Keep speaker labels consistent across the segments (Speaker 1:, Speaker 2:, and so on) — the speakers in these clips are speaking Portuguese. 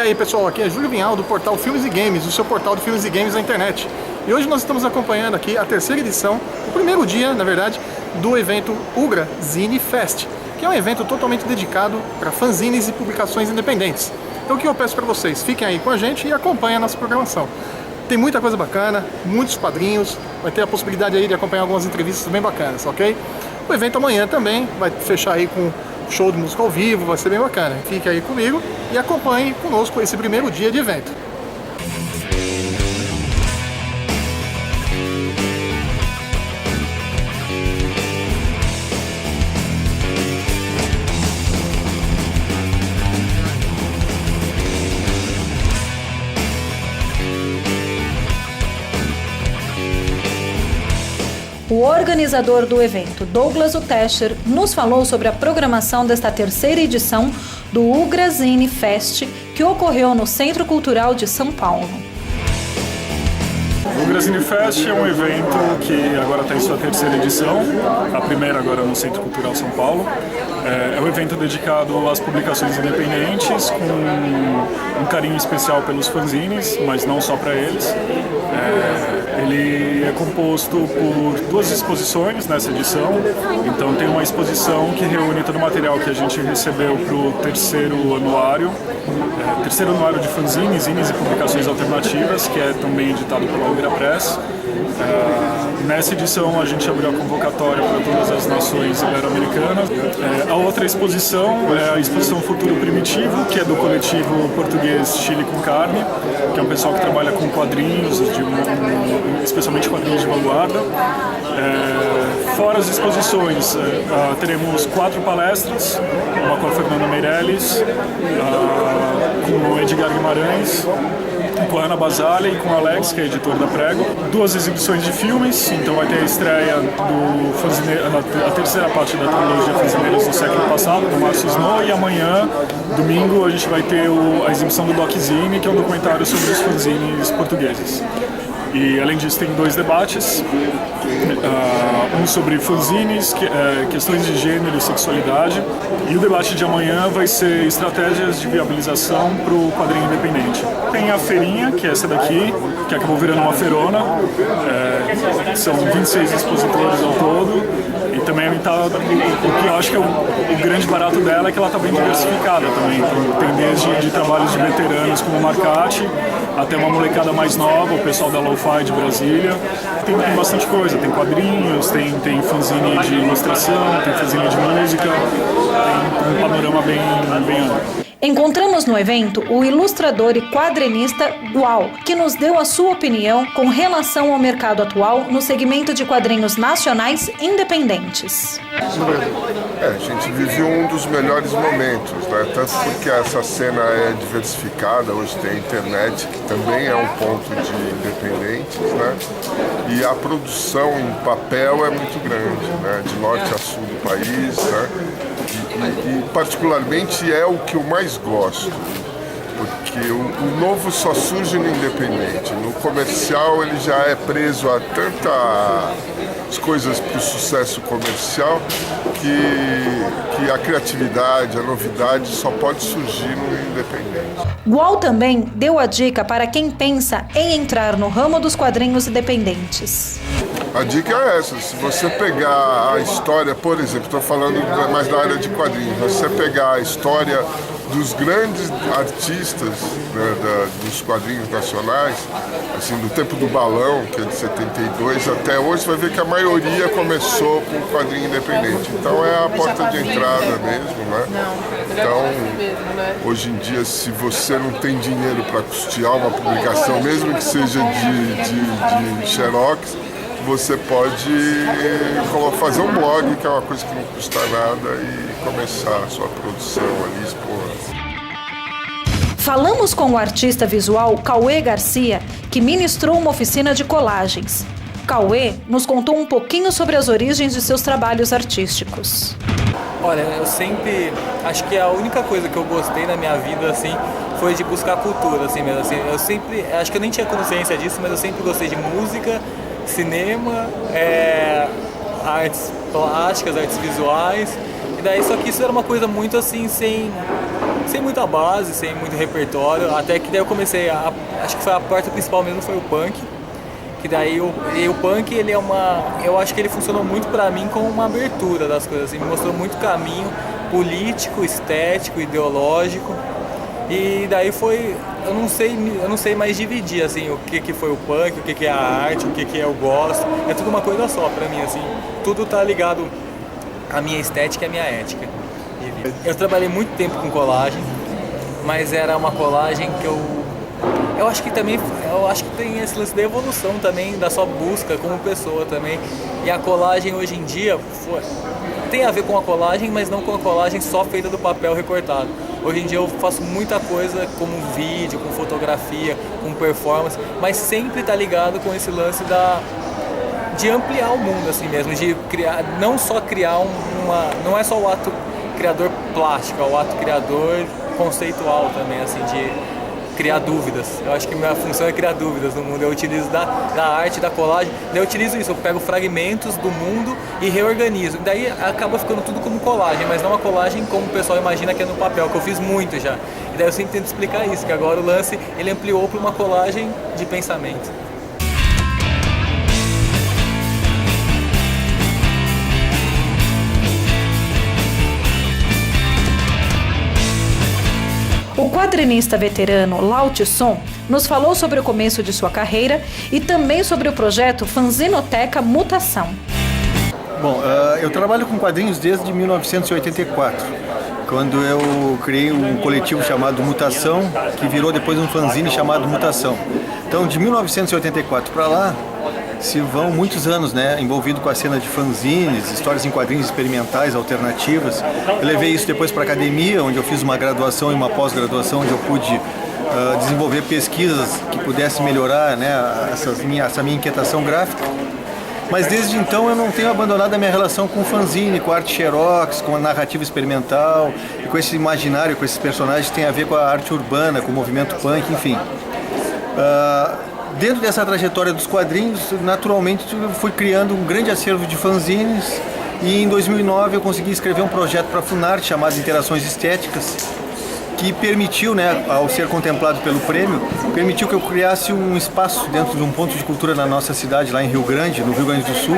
Speaker 1: aí pessoal, aqui é Júlio Vinhal do portal Filmes e Games, o seu portal de filmes e games na internet. E hoje nós estamos acompanhando aqui a terceira edição, o primeiro dia, na verdade, do evento Ugra Zine Fest, que é um evento totalmente dedicado para fanzines e publicações independentes. Então o que eu peço para vocês, fiquem aí com a gente e acompanhem a nossa programação. Tem muita coisa bacana, muitos quadrinhos, vai ter a possibilidade aí de acompanhar algumas entrevistas bem bacanas, ok? O evento amanhã também vai fechar aí com show de música ao vivo, vai ser bem bacana. Fique aí comigo e acompanhe conosco esse primeiro dia de evento.
Speaker 2: O organizador do evento, Douglas Utescher, nos falou sobre a programação desta terceira edição do Ugra Zine Fest, que ocorreu no Centro Cultural de São Paulo.
Speaker 3: O Ugra Zine Fest é um evento que agora está em sua terceira edição, a primeira agora no Centro Cultural São Paulo. É um evento dedicado às publicações independentes, com um carinho especial pelos fanzines, mas não só para eles. Ele é composto por duas exposições nessa edição, então tem uma exposição que reúne todo o material que a gente recebeu para o terceiro anuário de fanzines, zines e publicações alternativas, que é também editado pela Ugra Press. Nessa edição a gente abriu a convocatória para todas as nações ibero-americanas. A outra exposição é a exposição Futuro Primitivo, que é do coletivo português Chile com Carne, que é um pessoal que trabalha com quadrinhos, especialmente quadrinhos de vanguarda. Fora as exposições, teremos 4 palestras, uma com a Fernanda Meirelles, com o Edgar Guimarães, com a Ana Basale e com o Alex, que é editor da Prego. 2 exibições de filmes, então vai ter a estreia a terceira parte da trilogia Fanzineiros do século passado, do Márcio Snow, e amanhã, domingo, a gente vai ter a exibição do Doc Zine, que é um documentário sobre os fanzines portugueses. E além disso tem 2 debates, um sobre fanzines, questões de gênero e sexualidade, e o debate de amanhã vai ser estratégias de viabilização para o quadrinho independente. Tem a feirinha, que é essa daqui, que acabou virando uma feirona, são 26 expositores ao todo, e também o que eu acho que é o grande barato dela é que ela está bem diversificada também. Tem desde de trabalhos de veteranos como o Marcati, até uma molecada mais nova, o pessoal da Lo-Fi de Brasília. Tem bastante coisa, tem quadrinhos, tem fanzine de ilustração, tem fanzine de música, tem um panorama bem amplo.
Speaker 2: Encontramos no evento o ilustrador e quadrinista Gual, que nos deu a sua opinião com relação ao mercado atual no segmento de quadrinhos nacionais independentes.
Speaker 4: A gente vive um dos melhores momentos, né? Tanto porque essa cena é diversificada, hoje tem a internet, que também é um ponto de independentes, né? E a produção em papel é muito grande, né? De norte a sul do país, né? E particularmente é o que eu mais gosto, porque o novo só surge no independente. No comercial ele já é preso a tantas coisas para o sucesso comercial que a criatividade, a novidade só pode surgir no independente.
Speaker 2: Gual também deu a dica para quem pensa em entrar no ramo dos quadrinhos independentes.
Speaker 4: A dica é essa: se você pegar a história, por exemplo, estou falando mais da área de quadrinhos, você pegar a história dos grandes artistas, né, dos quadrinhos nacionais, assim, do tempo do Balão, que é de 72, até hoje, você vai ver que a maioria começou com quadrinho independente. Então é a porta de entrada mesmo, né? Então, hoje em dia, se você não tem dinheiro para custear uma publicação, mesmo que seja de xerox, você pode fazer um blog, que é uma coisa que não custa nada, e começar a sua produção ali, expor.
Speaker 2: Falamos com o artista visual Cauê Garcia, que ministrou uma oficina de colagens. Cauê nos contou um pouquinho sobre as origens de seus trabalhos artísticos.
Speaker 5: Olha, eu sempre, acho que a única coisa que eu gostei na minha vida, assim, foi de buscar cultura, assim mesmo. Assim, eu sempre, acho que eu nem tinha consciência disso, mas eu sempre gostei de música, cinema, artes plásticas, artes visuais. E daí, só que isso era uma coisa muito assim, sem sem muita base, sem muito repertório, até que daí eu comecei acho que foi a porta principal mesmo, foi o punk. Que daí o punk, ele é eu acho que ele funcionou muito pra mim como uma abertura das coisas, assim, me mostrou muito caminho político, estético, ideológico. E daí eu não sei mais dividir, assim, o que foi o punk, o que é a arte, o que eu gosto. É tudo uma coisa só pra mim, assim. Tudo tá ligado à minha estética e à minha ética. Eu trabalhei muito tempo com colagem, mas era uma colagem que eu acho que também, eu acho que tem esse lance da evolução também, da sua busca como pessoa também. E a colagem hoje em dia tem a ver com a colagem, mas não com a colagem só feita do papel recortado. Hoje em dia eu faço muita coisa como vídeo, com fotografia, com performance, mas sempre tá ligado com esse lance de ampliar o mundo assim mesmo, de criar, não só criar não é só o ato criador plástico, é o ato criador conceitual também, assim, de criar dúvidas. Eu acho que minha função é criar dúvidas no mundo. Eu utilizo da arte, da colagem, eu utilizo isso, eu pego fragmentos do mundo e reorganizo. Daí acaba ficando tudo como colagem, mas não uma colagem como o pessoal imagina que é no papel, que eu fiz muito já. E daí eu sempre tento explicar isso, que agora o lance, ele ampliou para uma colagem de pensamento.
Speaker 2: O quadrinista veterano Lao Tzu nos falou sobre o começo de sua carreira e também sobre o projeto Fanzinoteca Mutação.
Speaker 6: Bom, eu trabalho com quadrinhos desde 1984, quando eu criei um coletivo chamado Mutação, que virou depois um fanzine chamado Mutação. Então, de 1984 para lá, se vão muitos anos, né, envolvido com a cena de fanzines, histórias em quadrinhos experimentais, alternativas. Eu levei isso depois para a academia, onde eu fiz uma graduação e uma pós-graduação, onde eu pude desenvolver pesquisas que pudessem melhorar, né, essa minha inquietação gráfica. Mas desde então eu não tenho abandonado a minha relação com o fanzine, com a arte xerox, com a narrativa experimental, e com esse imaginário, com esses personagens que tem a ver com a arte urbana, com o movimento punk, enfim. Dentro dessa trajetória dos quadrinhos, naturalmente eu fui criando um grande acervo de fanzines, e em 2009 eu consegui escrever um projeto para a Funarte chamado Interações Estéticas, que permitiu, né, ao ser contemplado pelo prêmio, permitiu que eu criasse um espaço dentro de um ponto de cultura na nossa cidade, lá em Rio Grande, no Rio Grande do Sul,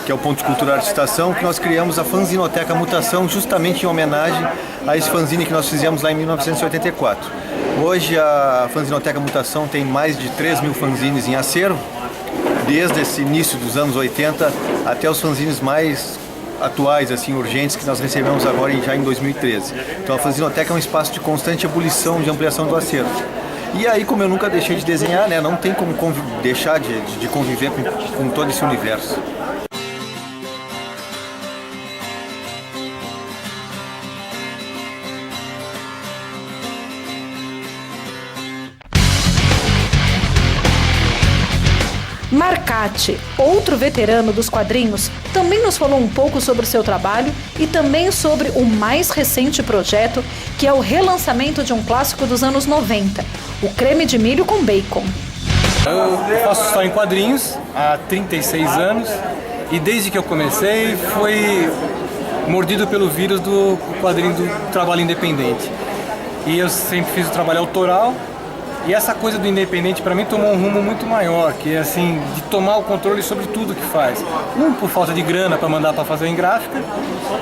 Speaker 6: que é o Ponto de Cultura Arte Estação, que nós criamos a Fanzinoteca Mutação, justamente em homenagem a esse fanzine que nós fizemos lá em 1984. Hoje a Fanzinoteca Mutação tem mais de 3.000 fanzines em acervo, desde esse início dos anos 80 até os fanzines mais atuais, assim, urgentes, que nós recebemos agora já em 2013. Então a Fanzinoteca é um espaço de constante ebulição, de ampliação do acervo. E aí, como eu nunca deixei de desenhar, né, não tem como deixar de conviver com todo esse universo.
Speaker 2: Marcati, outro veterano dos quadrinhos, também nos falou um pouco sobre o seu trabalho e também sobre o mais recente projeto, que é o relançamento de um clássico dos anos 90, o Creme de Milho com Bacon.
Speaker 7: Eu faço história em quadrinhos há 36 anos e desde que eu comecei foi mordido pelo vírus do quadrinho do trabalho independente. E eu sempre fiz o trabalho autoral. E essa coisa do independente para mim tomou um rumo muito maior, que é assim, de tomar o controle sobre tudo que faz. Por falta de grana para mandar para fazer em gráfica,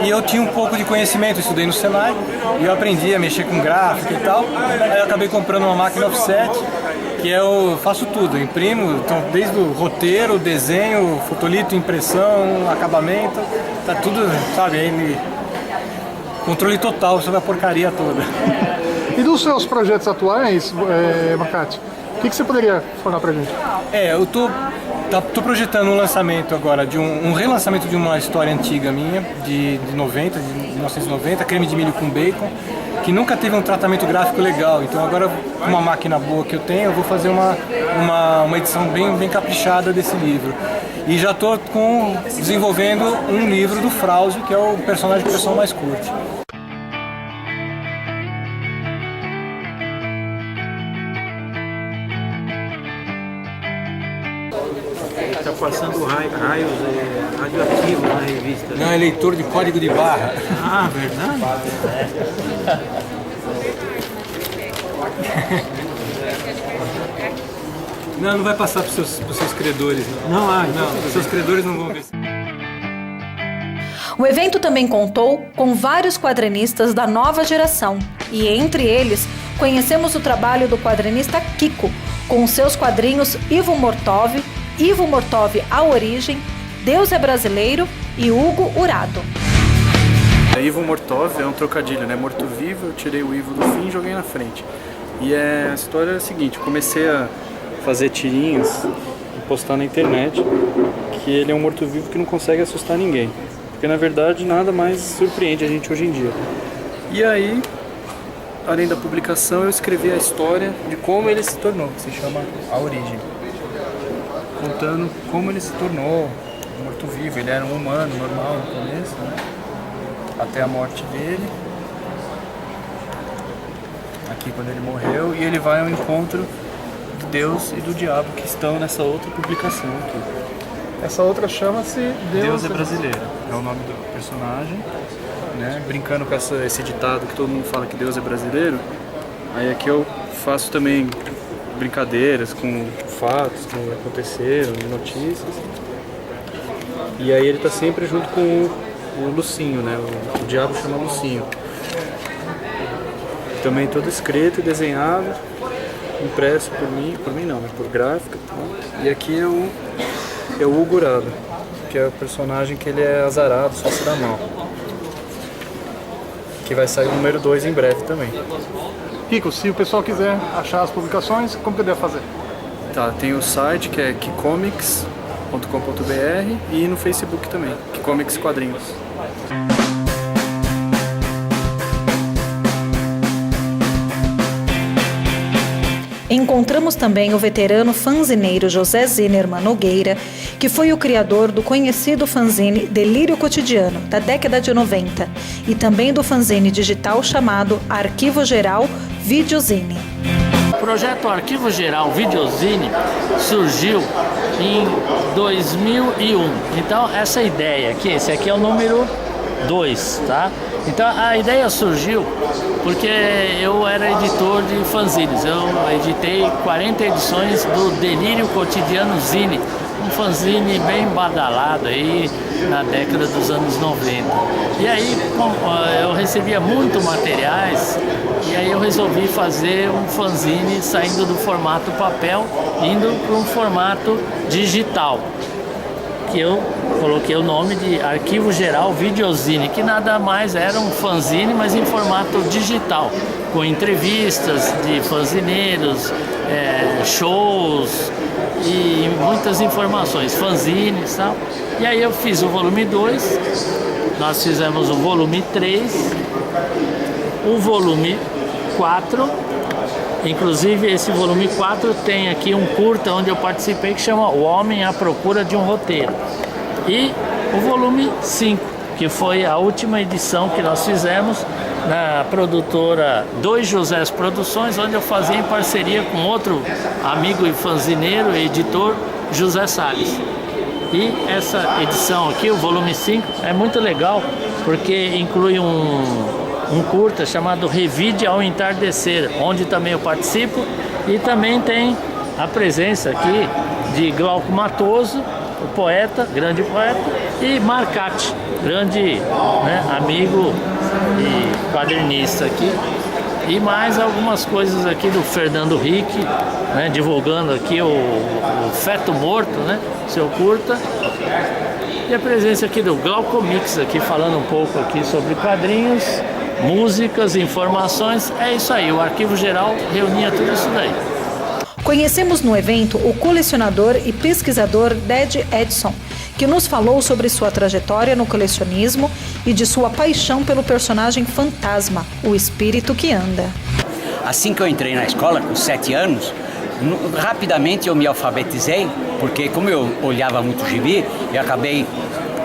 Speaker 7: e eu tinha um pouco de conhecimento, eu estudei no Senai, e eu aprendi a mexer com gráfica e tal. Aí eu acabei comprando uma máquina offset, que eu faço tudo, eu imprimo, então, desde o roteiro, desenho, fotolito, impressão, acabamento, tá tudo, sabe, aí, controle total sobre a porcaria toda.
Speaker 1: E dos seus projetos atuais, Marcati, o que você poderia falar pra gente?
Speaker 7: Eu tô projetando um lançamento agora, de um relançamento de uma história antiga minha, de 1990, Creme de Milho com Bacon, que nunca teve um tratamento gráfico legal. Então agora, com uma máquina boa que eu tenho, eu vou fazer uma edição bem caprichada desse livro. E já estou desenvolvendo um livro do Frauzio, que é o personagem que o pessoal mais curte.
Speaker 8: Está passando raios radioativos na revista.
Speaker 7: Não, é leitor de código de barra.
Speaker 8: Ah, verdade?
Speaker 7: Não vai passar para os seus credores. Não, os seus credores não vão ver.
Speaker 2: O evento também contou com vários quadrinistas da nova geração e, entre eles, conhecemos o trabalho do quadrinista Kiko, com seus quadrinhos Ivo Mortov, A Origem, Deus é Brasileiro e Hugo Urado.
Speaker 9: Ivo Mortov é um trocadilho, né? Morto-vivo, eu tirei o Ivo do fim e joguei na frente. E a história é a seguinte, comecei a fazer tirinhas e postar na internet que ele é um morto-vivo que não consegue assustar ninguém. Porque na verdade nada mais surpreende a gente hoje em dia. E aí, além da publicação, eu escrevi a história de como ele se tornou, que se chama A Origem. Contando como ele se tornou morto-vivo. Ele era um humano normal no começo, né? Até a morte dele. Aqui quando ele morreu, e ele vai ao encontro de Deus e do diabo que estão nessa outra publicação aqui.
Speaker 1: Essa outra chama-se
Speaker 9: Deus é Brasileiro, é o nome do personagem, né? Brincando com esse ditado que todo mundo fala que Deus é brasileiro, aí aqui eu faço também brincadeiras com fatos que aconteceram, notícias. E aí ele tá sempre junto com o Lucinho, né? O diabo chama Lucinho. Também todo escrito e desenhado, impresso por mim não, mas por gráfica. E aqui é o Hugo Urado, que é o personagem que ele é azarado, só se dá mal. Que vai sair o número 2 em breve também.
Speaker 1: Kiko, se o pessoal quiser achar as publicações, como que deve fazer?
Speaker 9: Tá, tem o site que é kikomics.com.br e no Facebook também, Kikomics Quadrinhos.
Speaker 2: Encontramos também o veterano fanzineiro José Zinerman Nogueira, que foi o criador do conhecido fanzine Delírio Cotidiano, da década de 90, e também do fanzine digital chamado Arquivo Geral Videozine.
Speaker 10: O projeto Arquivo Geral Videozine surgiu em 2001. Então, essa ideia aqui, esse aqui é o número 2, tá? Então a ideia surgiu porque eu era editor de fanzines. Eu editei 40 edições do Delírio Cotidiano Zine, um fanzine bem badalado aí na década dos anos 90. E aí eu recebia muito materiais e aí eu resolvi fazer um fanzine saindo do formato papel, indo para um formato digital, que eu coloquei o nome de Arquivo Geral Videozine, que nada mais era um fanzine, mas em formato digital, com entrevistas de fanzineiros, shows e muitas informações, fanzines e tal. E aí eu fiz o volume 2, nós fizemos o volume 3, o volume 4, inclusive esse volume 4 tem aqui um curta onde eu participei que chama O Homem à Procura de um Roteiro. E o volume 5, que foi a última edição que nós fizemos na produtora Dois Josés Produções, onde eu fazia em parceria com outro amigo e fanzineiro e editor, José Salles. E essa edição aqui, o volume 5, é muito legal porque inclui um curta chamado Revide ao Entardecer, onde também eu participo, e também tem a presença aqui de Glauco Matoso, o poeta, grande poeta, e Marcati, grande amigo e quadrinista aqui. E mais algumas coisas aqui do Fernando Rick, divulgando aqui o Feto Morto, seu curta. E a presença aqui do Glaucomix, aqui falando um pouco aqui sobre quadrinhos, músicas, informações. É isso aí, o Arquivo Geral reunia tudo isso daí.
Speaker 2: Conhecemos no evento o colecionador e pesquisador Ded Edson, que nos falou sobre sua trajetória no colecionismo e de sua paixão pelo personagem fantasma, o espírito que anda.
Speaker 11: Assim que eu entrei na escola, com 7 anos, rapidamente eu me alfabetizei, porque como eu olhava muito gibi, eu acabei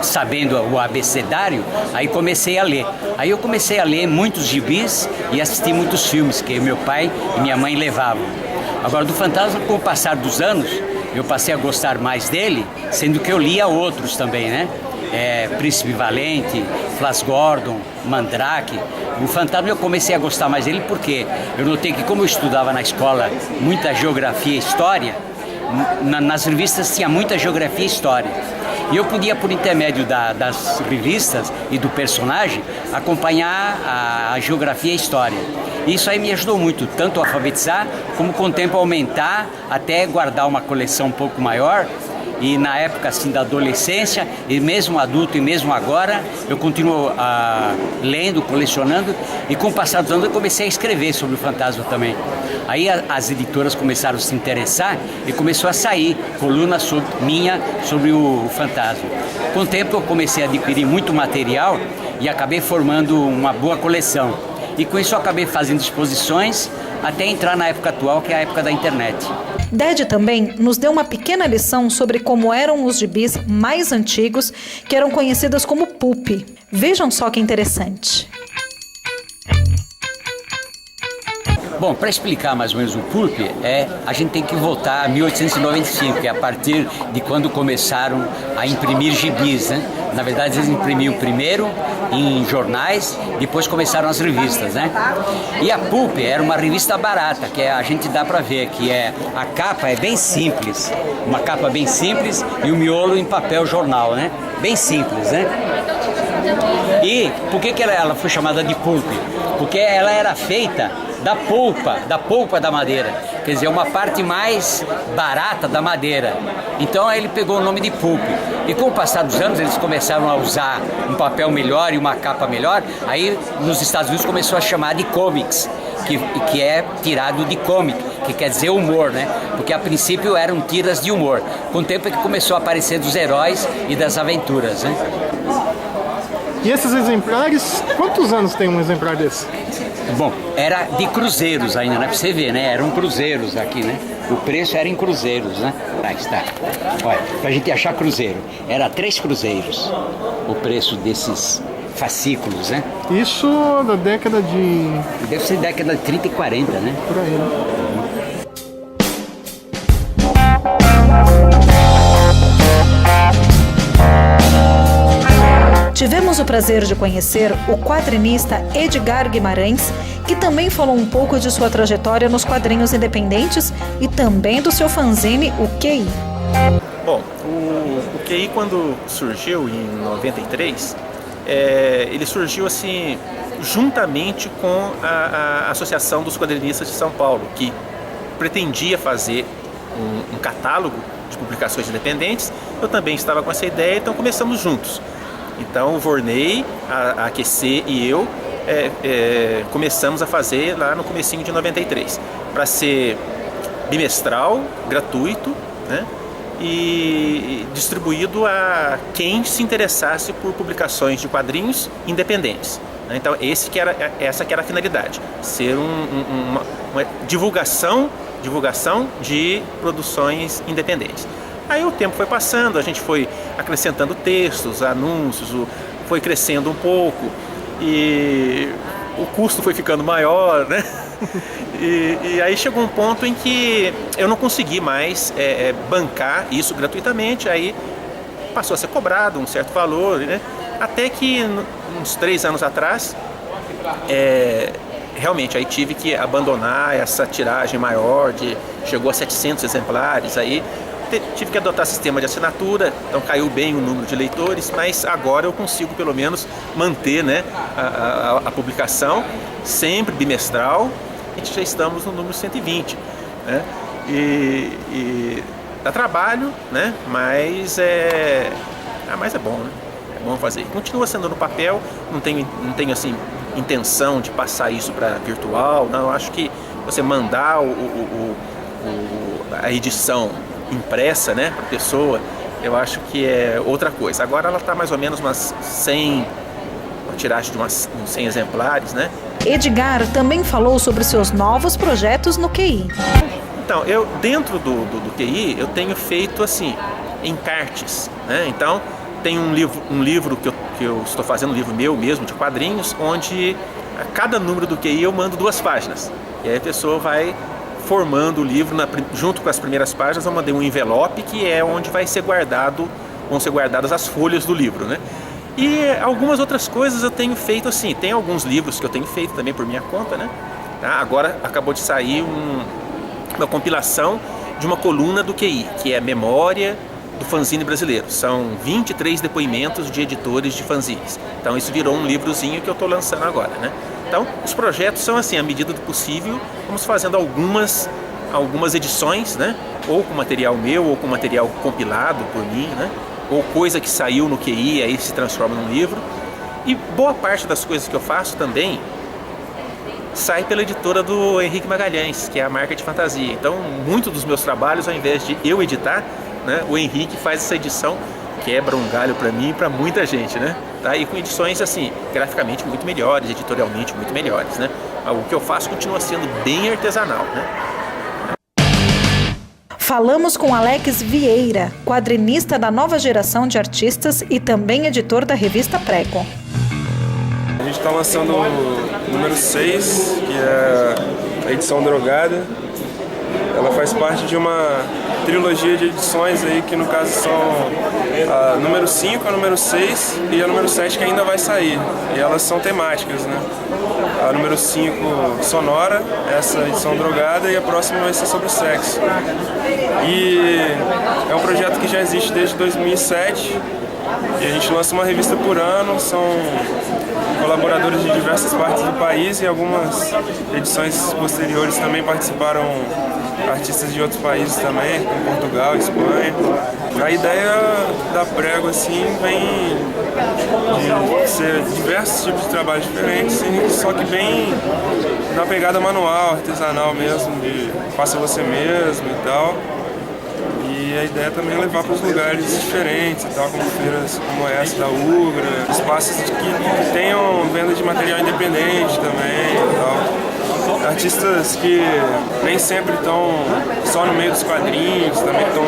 Speaker 11: sabendo o abecedário, aí comecei a ler. Aí eu comecei a ler muitos gibis e assistir muitos filmes que meu pai e minha mãe levavam. Agora, do fantasma, com o passar dos anos, eu passei a gostar mais dele, sendo que eu lia outros também, né? Príncipe Valente, Flash Gordon, Mandrake. O Fantasma eu comecei a gostar mais dele porque eu notei que, como eu estudava na escola muita geografia e história, nas revistas tinha muita geografia e história. E eu podia, por intermédio das revistas e do personagem, acompanhar a geografia e a história. Isso aí me ajudou muito, tanto a alfabetizar, como com o tempo aumentar, até guardar uma coleção um pouco maior. E na época assim da adolescência, e mesmo adulto e mesmo agora, eu continuo lendo, colecionando, e com o passar dos anos eu comecei a escrever sobre o Fantasma também. Aí as editoras começaram a se interessar e começou a sair coluna minha sobre o Fantasma. Com o tempo eu comecei a adquirir muito material e acabei formando uma boa coleção. E com isso eu acabei fazendo exposições até entrar na época atual, que é a época da internet.
Speaker 2: Ded também nos deu uma pequena lição sobre como eram os gibis mais antigos, que eram conhecidos como pulp. Vejam só que interessante.
Speaker 11: Bom, para explicar mais ou menos o pulp, a gente tem que voltar a 1895, que é a partir de quando começaram a imprimir gibis, né? Na verdade, eles imprimiam primeiro em jornais, depois começaram as revistas, né? E a pulp era uma revista barata, que a gente dá para ver, que a capa é bem simples, uma capa bem simples e o miolo em papel jornal, né? Bem simples, né? E por que ela foi chamada de pulp? Porque ela era feita da polpa da madeira, quer dizer, uma parte mais barata da madeira. Então ele pegou o nome de pulp. E com o passar dos anos eles começaram a usar um papel melhor e uma capa melhor. Aí nos Estados Unidos começou a chamar de comics, que é tirado de comic, que quer dizer humor, né? Porque a princípio eram tiras de humor. Com o tempo é que começou a aparecer dos heróis e das aventuras, né?
Speaker 1: E esses exemplares, quantos anos tem um exemplar desse?
Speaker 11: Bom, era de cruzeiros ainda, né? Pra você ver, né? Eram cruzeiros aqui, né? O preço era em cruzeiros, né? Aí está. Olha, pra gente achar cruzeiro. Era 3 cruzeiros o preço desses fascículos, né?
Speaker 1: Isso da década de...
Speaker 11: Deve ser década de 30 e 40, né?
Speaker 1: Por aí, né?
Speaker 2: Tivemos o prazer de conhecer o quadrinista Edgar Guimarães, que também falou um pouco de sua trajetória nos quadrinhos independentes e também do seu fanzine, o QI.
Speaker 12: Bom, o QI, quando surgiu em 93, ele surgiu assim juntamente com a Associação dos Quadrinistas de São Paulo, que pretendia fazer um catálogo de publicações independentes. Eu também estava com essa ideia, então começamos juntos. Então o Vorney, a QC e eu começamos a fazer lá no comecinho de 93, para ser bimestral, gratuito, né? E distribuído a quem se interessasse por publicações de quadrinhos independentes. Então essa que era a finalidade, ser uma divulgação de produções independentes. Aí o tempo foi passando, a gente foi acrescentando textos, anúncios, foi crescendo um pouco e o custo foi ficando maior, né? E aí chegou um ponto em que eu não consegui mais bancar isso gratuitamente, aí passou a ser cobrado um certo valor, né? Até que uns 3 anos atrás, realmente aí tive que abandonar essa tiragem maior, chegou a 700 exemplares, aí tive que adotar sistema de assinatura, então caiu bem o número de leitores, mas agora eu consigo pelo menos manter, né, a publicação, sempre bimestral, e já estamos no número 120, né? E dá trabalho, né? Mas é bom, né? É bom fazer. Continua sendo no papel, não tenho assim intenção de passar isso para virtual, não. Eu acho que você mandar a edição impressa, né, para a pessoa, eu acho que é outra coisa. Agora ela está mais ou menos uma tiragem de uns 100 exemplares, né?
Speaker 2: Edgar também falou sobre seus novos projetos no QI.
Speaker 12: Então, eu dentro do QI, eu tenho feito assim, encartes, né? Então, tem um livro que eu estou fazendo, um livro meu mesmo, de quadrinhos, onde a cada número do QI eu mando 2 páginas. E aí a pessoa vai formando o livro, junto com as primeiras páginas, eu mandei um envelope que é onde vão ser guardadas as folhas do livro, né? E algumas outras coisas eu tenho feito assim, tem alguns livros que eu tenho feito também por minha conta, né? Agora acabou de sair uma compilação de uma coluna do QI, que é Memória do Fanzine Brasileiro. São 23 depoimentos de editores de fanzines. Então isso virou um livrozinho que eu estou lançando agora, né? Então os projetos são assim, à medida do possível, vamos fazendo algumas edições, né? Ou com material meu, ou com material compilado por mim, né? Ou coisa que saiu no QI, aí se transforma num livro. E boa parte das coisas que eu faço também sai pela editora do Henrique Magalhães, que é a Marca de Fantasia. Então, muitos dos meus trabalhos, ao invés de eu editar, né, o Henrique faz essa edição, quebra um galho para mim e para muita gente, né? Tá? E com edições, assim, graficamente muito melhores, editorialmente muito melhores, né? O que eu faço continua sendo bem artesanal, né?
Speaker 2: Falamos com Alex Vieira, quadrinista da nova geração de artistas e também editor da revista Prego.
Speaker 13: A gente está lançando o número 6, que é a edição drogada. Ela faz parte de uma trilogia de edições aí, que no caso são a número 5, a número 6 e a número 7 que ainda vai sair. E elas são temáticas, né? A número 5 sonora, essa edição drogada, e a próxima vai ser sobre sexo. E é um projeto que já existe desde 2007 e a gente lança uma revista por ano, são colaboradores de diversas partes do país e algumas edições posteriores também participaram artistas de outros países também, como Portugal, Espanha. A ideia da Prego assim vem de ser diversos tipos de trabalhos diferentes, só que bem na pegada manual, artesanal mesmo, de faça você mesmo e tal. E a ideia também é levar para os lugares diferentes e tal, como feiras como essa da Ugra, espaços que tenham venda de material independente também e tal. Artistas que nem sempre estão só no meio dos quadrinhos, também estão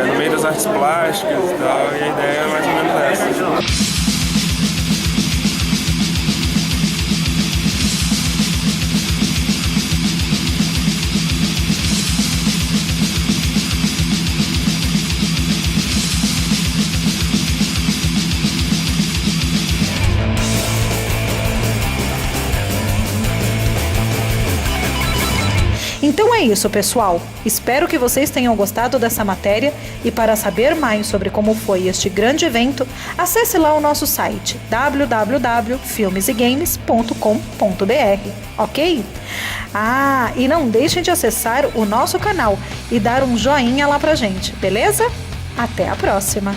Speaker 13: no meio das artes plásticas e tal, e a ideia é mais ou menos essa.
Speaker 2: Então é isso, pessoal. Espero que vocês tenham gostado dessa matéria e para saber mais sobre como foi este grande evento, acesse lá o nosso site www.filmesegames.com.br, ok? E não deixem de acessar o nosso canal e dar um joinha lá pra gente, beleza? Até a próxima!